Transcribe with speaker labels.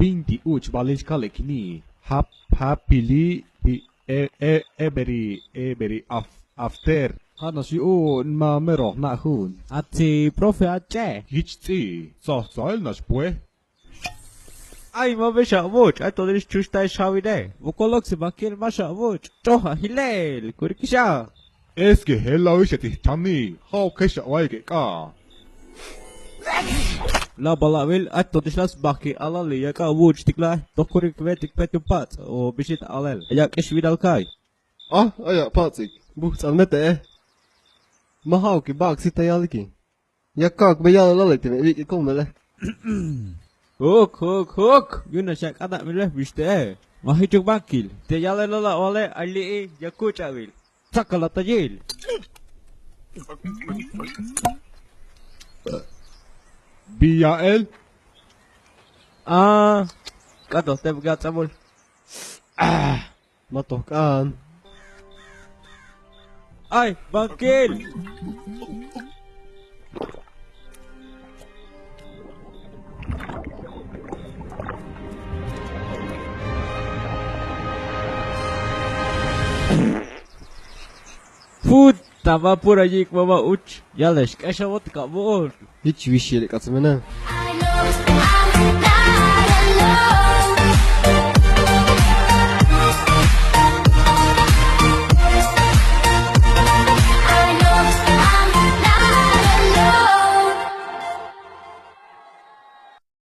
Speaker 1: binti uch balej kale kini happily every after hana si o ma mero na hun
Speaker 2: Ati profe ace.
Speaker 1: hichti so nas pue
Speaker 2: Ai mă vezi avuci, ai tot ești ciuștai șavide. Vocoloc se bachel mașa avuci. Toha hilel, curicșa.
Speaker 1: eske hella ushati tani how kesha waige ka
Speaker 2: La balavel, ai tot ești las bachi alale, ia ca avuci ticla, tot curic vetic pe pat, o bișit alel. Ia ești vidal cai.
Speaker 3: Aja, Patsik, puhutaan mete. Mä haukin baaksita jalki. Ja kaak me jalo lalektimme viikki kummelle.
Speaker 2: Huk, yuna syak anak milih biste. Mahi cuk bakil, te yale lola ole ali ya kucawil. Sakala tajil.
Speaker 1: biael
Speaker 2: Kato, te begat samul.
Speaker 3: Matohkaan.
Speaker 2: Ai, bakil. Food, tava por allí, mama uch. Yalesh, kesha wot kabur.
Speaker 3: Hiç bir şeylik atımına.